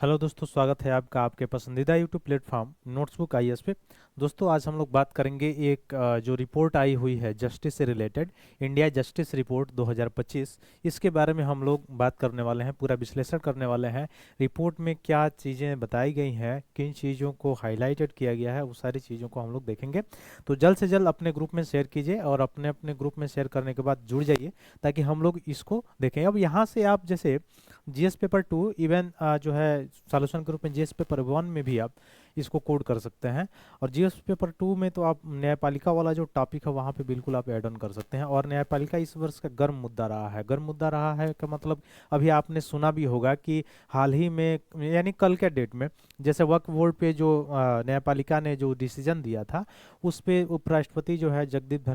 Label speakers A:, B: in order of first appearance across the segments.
A: Hello दोस्तों, स्वागत है आपका आपके पसंदीदा यूट्यूब प्लेटफॉर्म नोट्सबुक आईएएस पे। दोस्तों, आज हम लोग बात करेंगे एक जो रिपोर्ट आई हुई है जस्टिस से रिलेटेड, इंडिया जस्टिस रिपोर्ट 2025। इसके बारे में हम लोग बात करने वाले हैं, पूरा विश्लेषण करने वाले हैं। रिपोर्ट में क्या चीज़ें बताई गई हैं, किन चीज़ों को हाईलाइटेड किया गया है, वो सारी चीज़ों को हम लोग देखेंगे। तो जल्द से जल्द अपने ग्रुप में शेयर कीजिए और अपने अपने ग्रुप में शेयर करने के बाद जुड़ जाइए ताकि हम लोग इसको देखें। अब यहाँ से आप जैसे जीएस पेपर 2, इवन जो है सॉल्यूशन ग्रुप में जीएस पेपर 1 में भी आप इसको कोड कर सकते हैं। और जीएस पेपर 2 में तो आप न्यायपालिका वाला जो टॉपिक है वहाँ पे बिल्कुल आप ऐड ऑन कर सकते हैं। और न्यायपालिका इस वर्ष का गर्म मुद्दा रहा है। गर्म मुद्दा रहा है का मतलब अभी आपने सुना भी होगा कि हाल ही में, यानी कल के डेट में, जैसे वक्फ बोर्ड पे जो न्यायपालिका ने जो डिसीजन दिया था उस पे उपराष्ट्रपति जो है जगदीप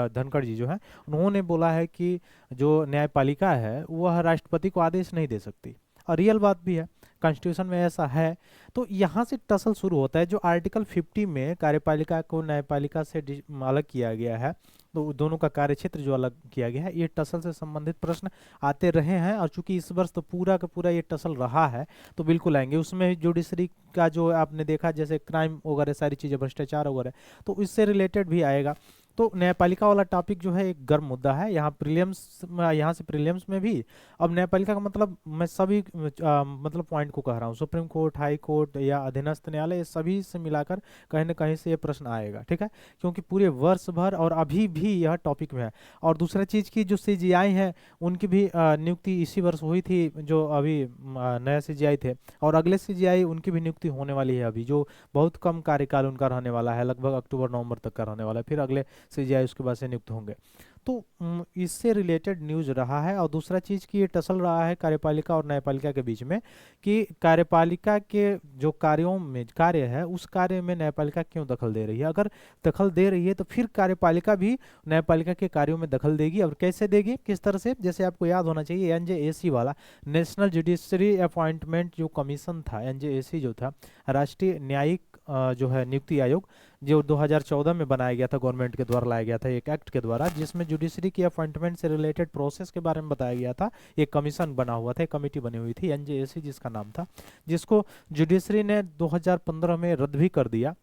A: धनखड़ जी जो है, उन्होंने बोला है कि जो न्यायपालिका है वह राष्ट्रपति को आदेश नहीं दे सकती। और रियल बात भी है, कॉन्स्टिट्यूशन में ऐसा है। तो यहाँ से टसल शुरू होता है। जो आर्टिकल 50 में कार्यपालिका को न्यायपालिका से अलग किया गया है, तो दोनों का कार्यक्षेत्र जो अलग किया गया है, ये टसल से संबंधित प्रश्न आते रहे हैं। और चूंकि इस वर्ष तो पूरा का पूरा ये टसल रहा है तो बिल्कुल आएंगे। उसमें जुडिशरी का जो आपने देखा, जैसे क्राइम वगैरह सारी चीज़ें, भ्रष्टाचार वगैरह, तो इससे रिलेटेड भी आएगा। तो न्यायपालिका वाला टॉपिक जो है एक गर्म मुद्दा है। यहाँ से प्रीलियम्स में भी। अब न्यायपालिका का मतलब मैं सभी मतलब पॉइंट को कह रहा हूँ, सुप्रीम कोर्ट, हाई कोर्ट या अधीनस्थ न्यायालय, ये सभी से मिलाकर कहीं ना कहीं से ये प्रश्न आएगा, ठीक है। क्योंकि पूरे वर्ष भर और अभी भी यह टॉपिक में है। और दूसरा चीज़ की जो सीजीआई है उनकी भी नियुक्ति इसी वर्ष हुई थी, जो अभी नया सीजीआई थे। और अगले सीजीआई उनकी भी नियुक्ति होने वाली है अभी, जो बहुत कम कार्यकाल उनका रहने वाला है, लगभग अक्टूबर नवंबर तक का रहने वाला है। फिर अगले सीजीआई उसके बाद से नियुक्त होंगे। तो इससे रिलेटेड न्यूज रहा है। और दूसरा चीज की ये टसल रहा है कार्यपालिका और न्यायपालिका के बीच में, कि कार्यपालिका के जो कार्यों में कार्य है उस कार्य में न्यायपालिका क्यों दखल दे रही है। अगर दखल दे रही है तो फिर कार्यपालिका भी न्यायपालिका के कार्यों में दखल देगी। और कैसे देगी, किस तरह से, जैसे आपको याद होना चाहिए एनजेएसी वाला, नेशनल जुडिशरी अपॉइंटमेंट जो कमीशन था, एनजेएसी जो था, राष्ट्रीय न्यायिक जो है नियुक्ति आयोग, जो 2014 में बनाया गया था, गवर्नमेंट के द्वारा लाया गया था एक एक्ट के द्वारा, जिसमें जुडिशरी की अपॉइंटमेंट से रिलेटेड प्रोसेस के बारे में बताया गया था। एक कमीशन बना हुआ था, एक कमेटी बनी हुई थी, एनजेएसी जिसका नाम था, जिसको जुडिशरी ने 2015 में रद्द भी कर दिया।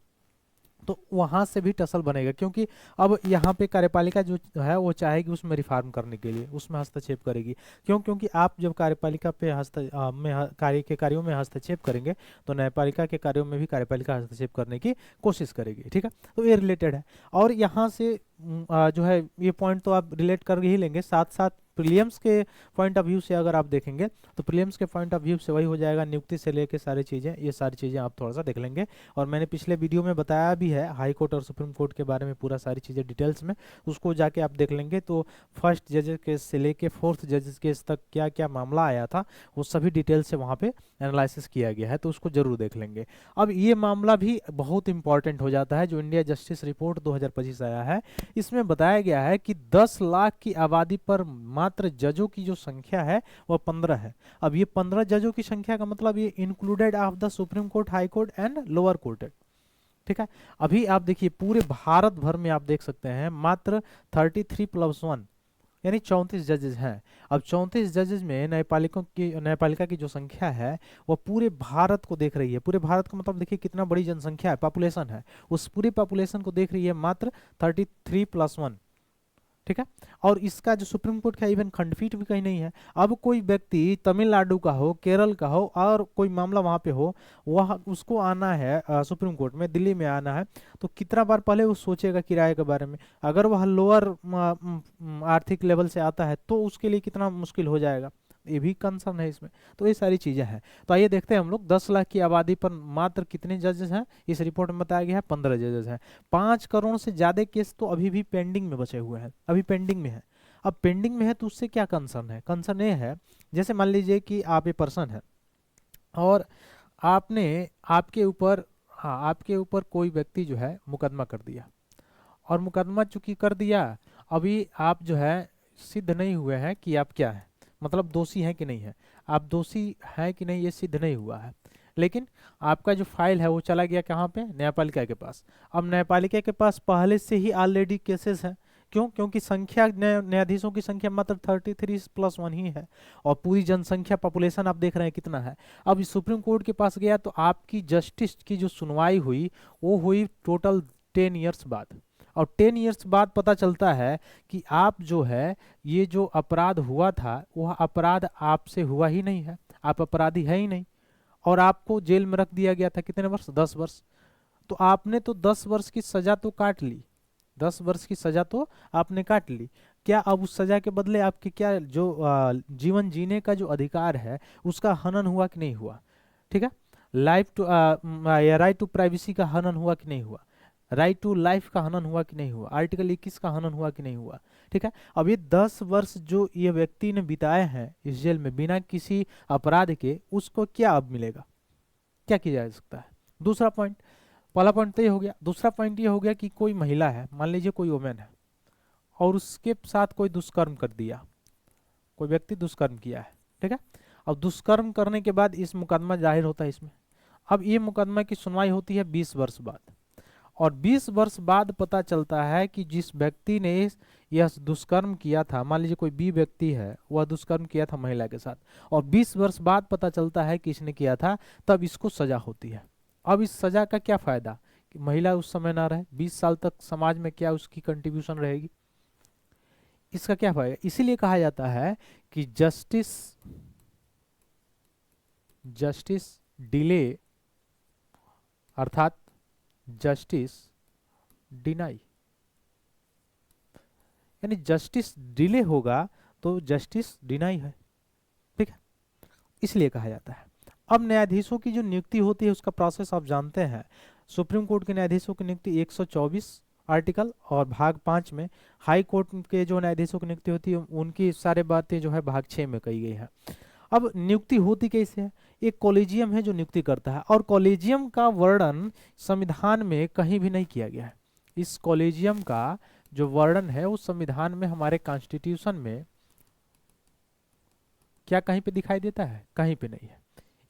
A: तो वहां से भी टसल बनेगा, क्योंकि अब यहाँ पे कार्यपालिका जो है वो चाहेगी उसमें रिफॉर्म करने के लिए, उसमें हस्तक्षेप करेगी। क्योंकि आप जब कार्यपालिका पे कार्य के कार्यों में हस्तक्षेप करेंगे तो न्यायपालिका के कार्यों में भी कार्यपालिका हस्तक्षेप करने की कोशिश करेगी, ठीक है। तो ये रिलेटेड है। और यहाँ से जो है ये पॉइंट तो आप रिलेट कर ही लेंगे। साथ साथ प्रीलियम्स के पॉइंट ऑफ व्यू से अगर आप देखेंगे तो प्रीलियम्स के पॉइंट ऑफ व्यू से वही हो जाएगा, नियुक्ति से लेके सारी चीज़ें, ये सारी चीज़ें आप थोड़ा सा देख लेंगे। और मैंने पिछले वीडियो में बताया भी है हाई कोर्ट और सुप्रीम कोर्ट के बारे में, पूरा सारी चीज़ें डिटेल्स में, उसको जाके आप देख लेंगे। तो फर्स्ट जजेस केस से लेके फोर्थ जजेस केस तक क्या क्या मामला आया था वो सभी डिटेल से वहाँ पे एनालिसिस किया गया है, तो उसको जरूर देख लेंगे। अब ये मामला भी बहुत इंपॉर्टेंट हो जाता है, जो इंडिया जस्टिस रिपोर्ट 2025 आया है। इसमें बताया गया है कि 10 लाख की आबादी पर मात्र जजों की जो संख्या है वह 15 है। अब ये 15 जजों की संख्या का मतलब ये included of the supreme court, high court and lower court है, ठीक है। अभी आप देखिए पूरे भारत भर में आप देख सकते हैं मात्र 33+1 यानी 34 जजेस हैं। अब 34 जजेस में न्यायपालिका की जो संख्या है वह पूरे भारत को देख रही है। पूरे भारत का मतलब देखिए कितना बड़ी जनसंख्या है, पॉपुलेशन है, उस पूरी पॉपुलेशन को देख रही है मात्र 33+1, ठीक है। और इसका जो सुप्रीम कोर्ट का इवन खंडपीठ भी कहीं नहीं है। अब कोई व्यक्ति तमिलनाडु का हो, केरल का हो, और कोई मामला वहां पे हो, वह उसको आना है सुप्रीम कोर्ट में, दिल्ली में आना है, तो कितना बार पहले वो सोचेगा किराए के बारे में। अगर वह लोअर आर्थिक लेवल से आता है तो उसके लिए कितना मुश्किल हो जाएगा, ये भी कंसर्न है इसमें। तो ये सारी चीजें हैं। तो आइए देखते हैं हम लोग 10 लाख की आबादी पर मात्र कितने जजेस हैं। इस रिपोर्ट में बताया गया है 15 जजेस हैं। 5 करोड़ से ज्यादा केस तो अभी भी पेंडिंग में बचे हुए हैं, अभी पेंडिंग में है। अब पेंडिंग में है तो उससे क्या कंसर्न है, कंसर्न ये है, जैसे मान लीजिए कि आप ये पर्सन है और आपने आपके ऊपर, हाँ, आपके ऊपर कोई व्यक्ति जो है मुकदमा कर दिया, और मुकदमा चूंकि कर दिया, अभी आप जो है सिद्ध नहीं हुए हैं कि आप क्या है, मतलब दोषी हैं कि नहीं है। आप दोषी हैं कि नहीं ये सिद्ध नहीं हुआ है, लेकिन आपका जो फाइल है वो चला गया कहाँ पे, न्यायपालिका के पास। अब न्यायपालिका के पास पहले से ही ऑलरेडी केसेस हैं, क्यों? क्योंकि संख्या न्यायाधीशों की संख्या मात्र 33+1 ही है, और पूरी जनसंख्या पॉपुलेशन आप देख रहे हैं कितना है। अब इस सुप्रीम कोर्ट के पास गया तो आपकी जस्टिस की जो सुनवाई हुई वो हुई टोटल 10 ईयर्स बाद, और 10 ईयर्स बाद पता चलता है कि आप जो है ये जो अपराध हुआ था वह अपराध आपसे हुआ ही नहीं है, आप अपराधी है ही नहीं, और आपको जेल में रख दिया गया था कितने वर्ष? 10 वर्ष। तो आपने तो 10 वर्ष की सजा तो काट ली, 10 वर्ष की सजा तो आपने काट ली। क्या अब उस सजा के बदले आपके क्या जो जीवन जीने का जो अधिकार है उसका हनन हुआ कि नहीं हुआ? ठीक है, life to right to privacy का हनन हुआ कि नहीं हुआ? राइट टू लाइफ का हनन हुआ कि नहीं हुआ? आर्टिकल 21 का हनन हुआ कि नहीं हुआ? ठीक है, अब ये 10 वर्ष जो ये व्यक्ति ने बिताए हैं इस जेल में बिना किसी अपराध के, उसको क्या अब मिलेगा? क्या किया जा सकता है? दूसरा पॉइंट, पहला पॉइंट तो ये हो गया। दूसरा पॉइंट ये हो गया कि कोई महिला है, मान लीजिए कोई वुमेन है, और उसके साथ कोई दुष्कर्म कर दिया, कोई व्यक्ति दुष्कर्म किया है, ठीक है। अब दुष्कर्म करने के बाद इस मुकदमा जाहिर होता है इसमें। अब ये मुकदमा की सुनवाई होती है 20 वर्ष बाद, और 20 वर्ष बाद पता चलता है कि जिस व्यक्ति ने यह दुष्कर्म किया था, मान लीजिए कोई बी व्यक्ति है, वह दुष्कर्म किया था महिला के साथ, और 20 वर्ष बाद पता चलता है कि इसने किया था, तब इसको सजा होती है। अब इस सजा का क्या फायदा कि महिला उस समय ना रहे, 20 साल तक समाज में क्या उसकी कंट्रीब्यूशन रहेगी, इसका क्या फायदा? इसीलिए कहा जाता है कि जस्टिस डिले अर्थात जस्टिस डिनाई, यानी जस्टिस डिले होगा तो जस्टिस डिनाई है, ठीक है, इसलिए कहा जाता है। अब न्यायाधीशों की जो नियुक्ति होती है उसका प्रोसेस आप जानते हैं। सुप्रीम कोर्ट के न्यायाधीशों की नियुक्ति 124 आर्टिकल और भाग 5 में, हाई कोर्ट के जो न्यायाधीशों की नियुक्ति होती है उनकी सारे बातें जो है भाग 6 में कही गई है। अब नियुक्ति होती कैसे है? एक कॉलेजियम है जो नियुक्ति करता है, और कॉलेजियम का वर्णन संविधान में कहीं भी नहीं किया गया है। इस कॉलेजियम का जो वर्णन है वो संविधान में, हमारे कॉन्स्टिट्यूशन में क्या कहीं पे दिखाई देता है? कहीं पे नहीं है।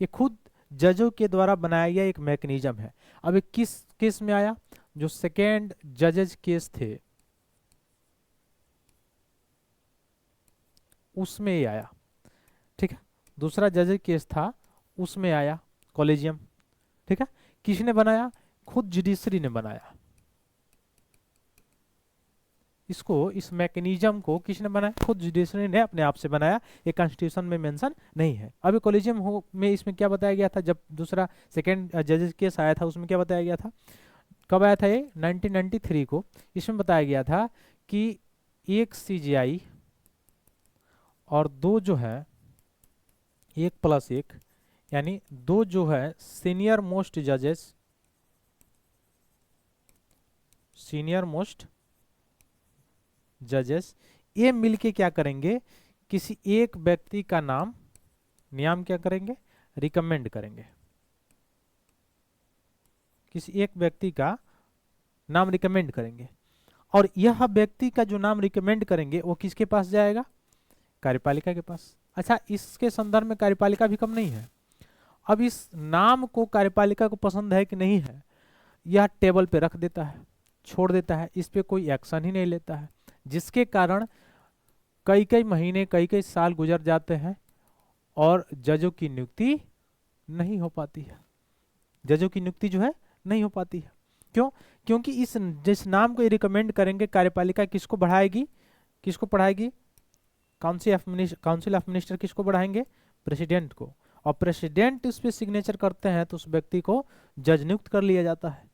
A: ये खुद जजों के द्वारा बनाया गया एक मैकेनिज्म है। अब ये किस केस में आया? जो सेकेंड जजेस केस थे उसमें ये आया, ठीक है। दूसरा जज केस था उसमें आया कॉलेजियम, ठीक है। किसने बनाया? खुद जुडिशरी ने बनाया इसको, इस मैकेनिज्म को किसने बनाया? खुद जुडिशरी ने अपने आप से बनाया, ये कॉन्स्टिट्यूशन में मेंशन नहीं है। अभी कॉलेजियम हो में इसमें क्या बताया गया था? जब दूसरा सेकेंड जजेस केस आया था उसमें क्या बताया गया था? कब आया था ये? 1993 को। इसमें बताया गया था कि एक सीजीआई और दो जो है 1+1, यानी दो जो है सीनियर मोस्ट जजेस ये मिलके क्या करेंगे? किसी एक व्यक्ति का नाम क्या करेंगे? रिकमेंड करेंगे। किसी एक व्यक्ति का नाम रिकमेंड करेंगे, और यह व्यक्ति का जो नाम रिकमेंड करेंगे वो किसके पास जाएगा? कार्यपालिका के पास। अच्छा, इसके संदर्भ में कार्यपालिका भी कम नहीं है। अब इस नाम को कार्यपालिका को पसंद है कि नहीं है, यह टेबल पे रख देता है, छोड़ देता है, इस पे कोई एक्शन ही नहीं लेता है, जिसके कारण कई कई महीने कई कई साल गुजर जाते हैं और जजों की नियुक्ति नहीं हो पाती है। जजों की नियुक्ति जो है नहीं हो पाती है। क्यों? क्योंकि जिस नाम को रिकमेंड करेंगे कार्यपालिका किसको बढ़ाएगी? किसको पढ़ाएगी? काउंसिल ऑफ मिनिस्टर किसको बढ़ाएंगे? प्रेसिडेंट को। और प्रेसिडेंट उस पर सिग्नेचर करते हैं तो उस व्यक्ति को जज नियुक्त कर लिया जाता है,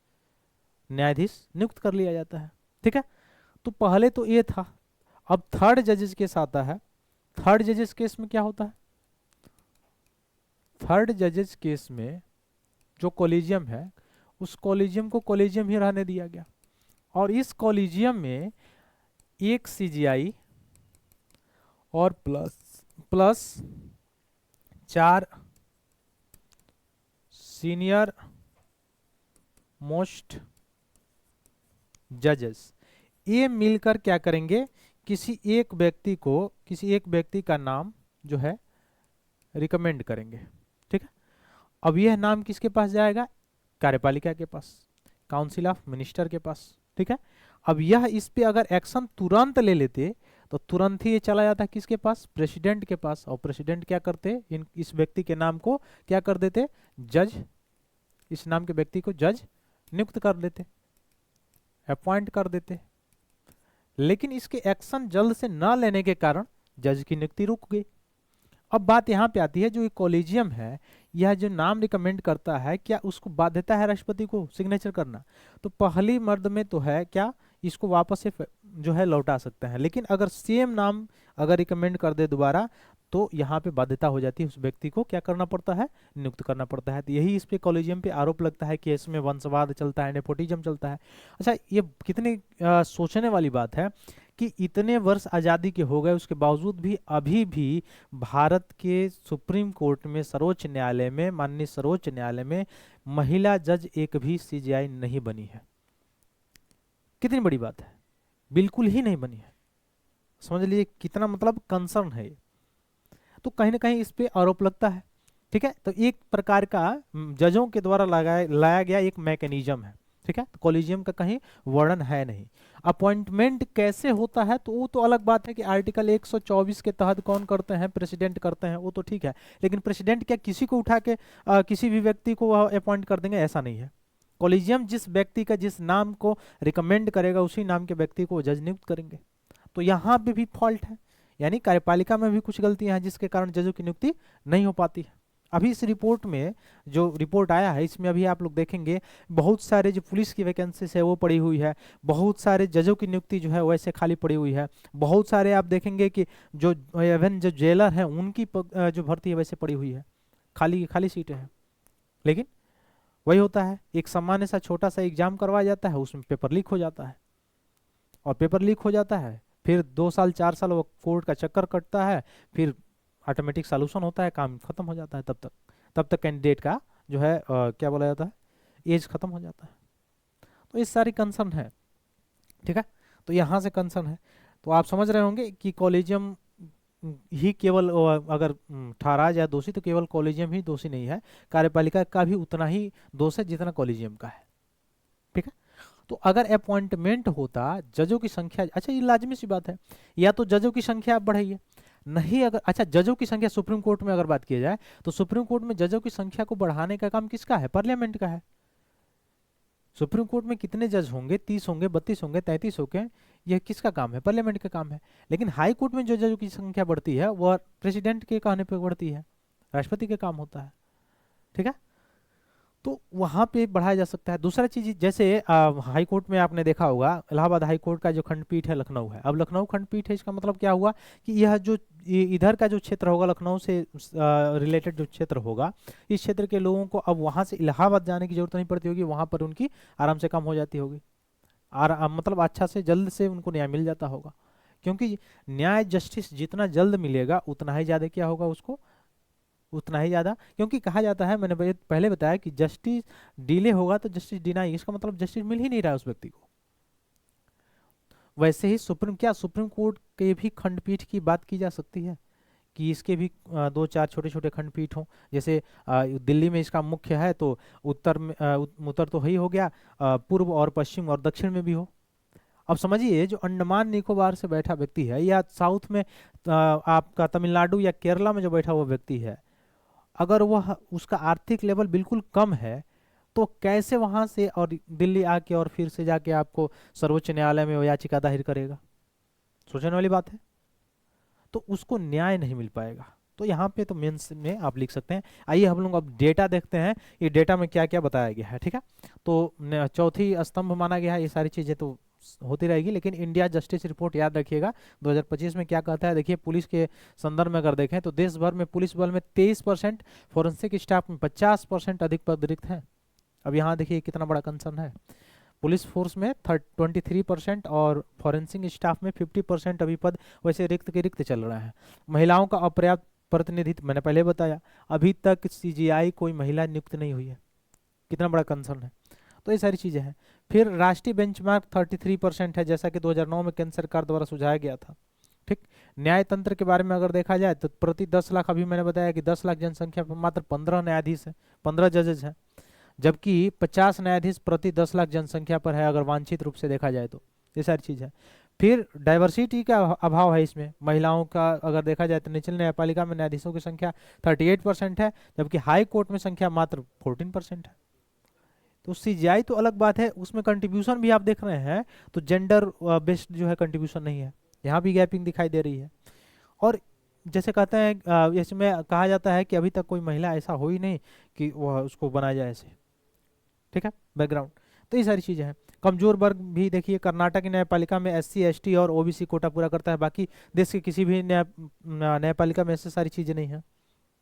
A: न्यायाधीश नियुक्त कर लिया जाता है, ठीक है। तो पहले तो ये था। अब थर्ड जजेस केस आता है। थर्ड जजेस केस में क्या होता है? थर्ड जजेस केस में जो कॉलेजियम है उस कॉलेजियम को कॉलेजियम ही रहने दिया गया, और इस कॉलेजियम में एक सीजीआई और प्लस 4 सीनियर मोस्ट जजेस ये मिलकर क्या करेंगे? किसी एक व्यक्ति का नाम जो है रिकमेंड करेंगे, ठीक है। अब यह नाम किसके पास जाएगा? कार्यपालिका के पास, काउंसिल ऑफ मिनिस्टर के पास, ठीक है। अब यह इस पे अगर एक्शन तुरंत ले लेते तो तुरंत ही ये चला जाता किसके पास, प्रेसिडेंट के पास, और प्रेसिडेंट क्या करते, इस व्यक्ति के नाम को क्या कर देते, जज, इस नाम के व्यक्ति को जज नियुक्त कर देते, अपॉइंट कर देते। लेकिन इसके एक्शन जल्द से न लेने के कारण जज की नियुक्ति रुक गई। अब बात यहाँ पे आती है, जो ये कॉलेजियम है, यह जो नाम रिकमेंड करता है, क्या उसको बाध्यता है राष्ट्रपति को सिग्नेचर करना? तो पहली मर्द में तो है क्या, इसको वापस से जो है लौटा सकते हैं, लेकिन अगर सेम नाम अगर रिकमेंड कर दे दोबारा तो यहाँ पे बाध्यता हो जाती है, उस व्यक्ति को क्या करना पड़ता है, नियुक्त करना पड़ता है। तो यही इस पे कॉलेजियम पे आरोप लगता है कि इसमें वंशवाद चलता है, नेपोटिज्म चलता है। अच्छा, ये कितनी सोचने वाली बात है कि इतने वर्ष आज़ादी के हो गए, उसके बावजूद भी अभी भी भारत के सुप्रीम कोर्ट में, सर्वोच्च न्यायालय में, माननीय सर्वोच्च न्यायालय में महिला जज एक भी सीजेआई नहीं बनी है। कितनी बड़ी बात है, बिल्कुल ही नहीं बनी है। समझ लीजिए कितना मतलब कंसर्न है ये। तो कहीं ना कहीं इस पे आरोप लगता है, ठीक है। तो एक प्रकार का जजों के द्वारा लाया गया एक मैकेनिज्म है, ठीक है। तो कॉलेजियम का कहीं वर्णन है नहीं। अपॉइंटमेंट कैसे होता है तो वो तो अलग बात है कि आर्टिकल 124 के तहत कौन करते हैं, प्रेसिडेंट करते हैं, वो तो ठीक है। लेकिन प्रेसिडेंट क्या किसी को उठा के किसी भी व्यक्ति को अपॉइंट कर देंगे, ऐसा नहीं है। कॉलेजियम जिस व्यक्ति का जिस नाम को रिकमेंड करेगा उसी नाम के व्यक्ति को जज नियुक्त करेंगे। तो यहाँ पे भी फॉल्ट है, यानी कार्यपालिका में भी कुछ गलतियां हैं जिसके कारण जजों की नियुक्ति नहीं हो पाती है। अभी इस रिपोर्ट में जो रिपोर्ट आया है, इसमें अभी आप लोग देखेंगे बहुत सारे जो पुलिस की वैकेंसीज है वो पड़ी हुई है, बहुत सारे जजों की नियुक्ति जो है वैसे खाली पड़ी हुई है, बहुत सारे आप देखेंगे कि जो इवन जो जेलर हैं उनकी जो भर्ती है वैसे पड़ी हुई है, खाली खाली सीटें हैं। लेकिन वही होता है, एक सामान्य सा छोटा सा एग्जाम करवाया जाता है, उसमें पेपर लीक हो जाता है, और पेपर लीक हो जाता है फिर 2 साल 4 साल वो कोर्ट का चक्कर कटता है, फिर ऑटोमेटिक सॉल्यूशन होता है, काम खत्म हो जाता है। तब तक कैंडिडेट का जो है क्या बोला जाता है, एज खत्म हो जाता है। तो इस सारी कंसर्न है, ठीक है। तो यहाँ से कंसर्न है, तो आप समझ रहे होंगे कि कॉलेजियम ही केवल अगर ठहराया जाए दोषी तो केवल कॉलेजियम ही दोषी नहीं है, कार्यपालिका का भी उतना ही दोष है जितना कॉलेजियम का है, ठीक है। तो अगर अपॉइंटमेंट होता जजों की संख्या, अच्छा ये लाजमी सी बात है, या तो जजों की संख्या आप बढ़ाइए, नहीं अगर अच्छा जजों की संख्या सुप्रीम कोर्ट में अगर बात की जाए तो सुप्रीम कोर्ट में जजों की संख्या को बढ़ाने का काम किसका है, पार्लियामेंट का है। सुप्रीम कोर्ट में कितने जज होंगे, 30 होंगे, 32 होंगे, 33 होंगे, यह किसका काम है, पार्लियामेंट का काम है। लेकिन हाई कोर्ट में जो जजों की संख्या बढ़ती है वह प्रेसिडेंट के कहने पर बढ़ती है, राष्ट्रपति का काम होता है, ठीक है। तो वहां पे बढ़ाया जा सकता है। दूसरा चीज जैसे हाई कोर्ट में आपने देखा होगा, इलाहाबाद हाई कोर्ट का जो खंडपीठ है लखनऊ है, अब लखनऊ खंडपीठ है, इसका मतलब क्या हुआ कि यह जो इधर का जो क्षेत्र होगा, लखनऊ से रिलेटेड जो क्षेत्र होगा, इस क्षेत्र के लोगों को अब वहां से इलाहाबाद जाने की जरूरत नहीं पड़ती होगी, वहां पर उनकी आराम से काम हो जाती होगी, मतलब अच्छा से जल्द से उनको न्याय मिल जाता होगा। क्योंकि न्याय जस्टिस जितना जल्द मिलेगा उतना ही ज्यादा क्या होगा उसको, उतना ही ज्यादा, क्योंकि कहा जाता है, मैंने पहले बताया कि जस्टिस डिले होगा तो जस्टिस डिनाई, इसका मतलब जस्टिस मिल ही नहीं रहा है उस व्यक्ति को। वैसे ही सुप्रीम कोर्ट के भी खंडपीठ की बात की जा सकती है कि इसके भी 2-4 छोटे छोटे खंडपीठ हों। जैसे दिल्ली में इसका मुख्य है, तो उत्तर में उत्तर तो ही हो गया, पूर्व और पश्चिम और दक्षिण में भी हो। अब समझिए जो अंडमान निकोबार से बैठा व्यक्ति है, या साउथ में आपका तमिलनाडु या केरला में जो बैठा हुआ व्यक्ति है, अगर वह उसका आर्थिक लेवल बिल्कुल कम है तो कैसे वहां से और दिल्ली आके और फिर से जाके आपको सर्वोच्च न्यायालय में वो याचिका दायर करेगा, सोचने वाली बात है। तो उसको न्याय नहीं मिल पाएगा। तो यहाँ पे तो मेंस में आप लिख सकते हैं। आइए हम लोग अब डेटा देखते हैं, ये डेटा में क्या क्या बताया गया है, ठीक है। तो चौथी स्तंभ माना गया है, ये सारी चीजें तो होती रहेगी, लेकिन इंडिया जस्टिस रिपोर्ट याद रखिएगा 2025 में क्या कहता है। देखिए पुलिस के संदर्भ में अगर देखें तो देश भर में पुलिस बल में 23%, फोरेंसिक स्टाफ में 50% अधिक पद रिक्त हैं। अब यहाँ देखिए कितना बड़ा कंसर्न है, पुलिस फोर्स में 23% और फॉरेंसिक स्टाफ में 50% अभी पद वैसे रिक्त के रिक्त चल रहे हैं। महिलाओं का अपर्याप्त प्रतिनिधित्व, मैंने पहले बताया, अभी तक सीजीआई कोई महिला नियुक्त नहीं हुई है, कितना बड़ा कंसर्न है। तो ये सारी चीजें हैं। फिर राष्ट्रीय बेंचमार्क 33% है, जैसा कि 2009 में केंद्र सरकार द्वारा सुझाया गया था, ठीक। न्याय तंत्र के बारे में अगर देखा जाए तो प्रति 10 लाख, अभी मैंने बताया कि 10 लाख जनसंख्या पर मात्र 15 न्यायाधीश है, 15 जजेज हैं, जबकि 50 न्यायाधीश प्रति 10 लाख जनसंख्या पर है अगर वांछित रूप से देखा जाए तो। ये सारी चीज़ है। फिर डाइवर्सिटी का अभाव है इसमें। महिलाओं का अगर देखा जाए तो निचली न्यायपालिका में न्यायाधीशों की संख्या 38% है, जबकि हाई कोर्ट में संख्या मात्र 14% है। तो सीजीआई तो अलग बात है, उसमें कंट्रीब्यूशन भी आप देख रहे हैं तो जेंडर बेस्ड जो है कंट्रीब्यूशन नहीं है, यहाँ भी गैपिंग दिखाई दे रही है। और जैसे कहते हैं इसमें कहा जाता है कि अभी तक कोई महिला ऐसा हो ही नहीं कि वह उसको बनाया जाए ऐसे, ठीक है, बैकग्राउंड। तो ये सारी चीज़ें हैं। कमजोर वर्ग भी देखिए, कर्नाटक की न्यायपालिका में एससी एसटी और ओबीसी कोटा पूरा करता है, बाकी देश के किसी भी न्यायपालिका में ऐसे सारी चीज़ें नहीं है,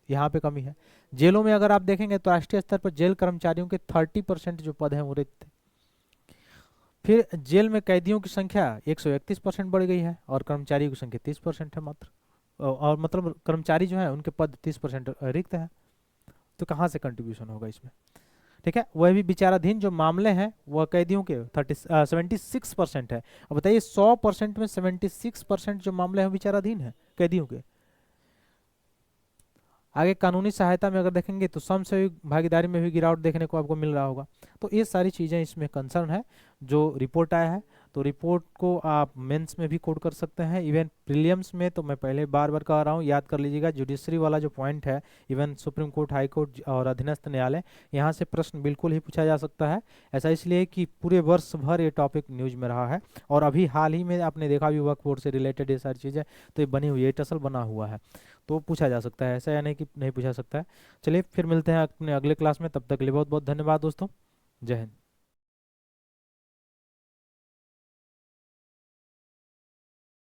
A: यहाँ पे कमी है। जेलों में अगर आप देखेंगे तो राष्ट्रीय स्तर पर जेल कर्मचारियों के 30% जो पद हैं वो रिक्त थे। फिर जेल में कैदियों की संख्या 131% बढ़ गई है और कर्मचारियों की संख्या 30% है मात्र, और मतलब कर्मचारी जो है उनके पद 30% रिक्त है। तो कहाँ से कंट्रीब्यूशन होगा इसमें, ठीक है। वह भी विचाराधीन जो मामले हैं वह कैदियों के 76% है। अब बताइए 100% में 76% जो मामले हैं विचाराधीन है कैदियों के। आगे कानूनी सहायता में अगर देखेंगे तो समसामयिक भागीदारी में भी गिरावट देखने को आपको मिल रहा होगा। तो ये सारी चीज़ें इसमें कंसर्न है जो रिपोर्ट आया है। तो रिपोर्ट को आप मेंस में भी कोड कर सकते हैं, इवन प्रीलिम्स में तो मैं पहले बार बार कह रहा हूँ, याद कर लीजिएगा जुडिशरी वाला जो पॉइंट है, even supreme court, high court और अधीनस्थ न्यायालय, यहाँ से प्रश्न बिल्कुल ही पूछा जा सकता है। ऐसा इसलिए कि पूरे वर्ष भर ये टॉपिक न्यूज में रहा है और अभी हाल ही में आपने देखा भी वक्फ बोर्ड से रिलेटेड ये सारी चीज़ें तो ये बनी हुई है, टसल बना हुआ है, तो पूछा जा सकता है, ऐसा या नहीं कि नहीं पूछा सकता है। चलिए फिर मिलते हैं अपने अगले क्लास में, तब तक के लिए बहुत बहुत धन्यवाद दोस्तों, जय हिंद।